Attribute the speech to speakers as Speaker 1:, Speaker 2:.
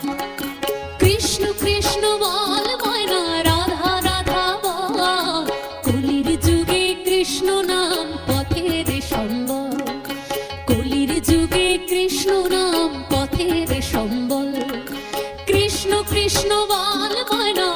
Speaker 1: কৃষ্ণ কৃষ্ণ বল ময়না, রাধা রাধা বল। কলির যুগে কৃষ্ণ নাম পথের সম্বল, কলির যুগে কৃষ্ণ নাম পথের সম্বল। কৃষ্ণ কৃষ্ণ বল ময়না,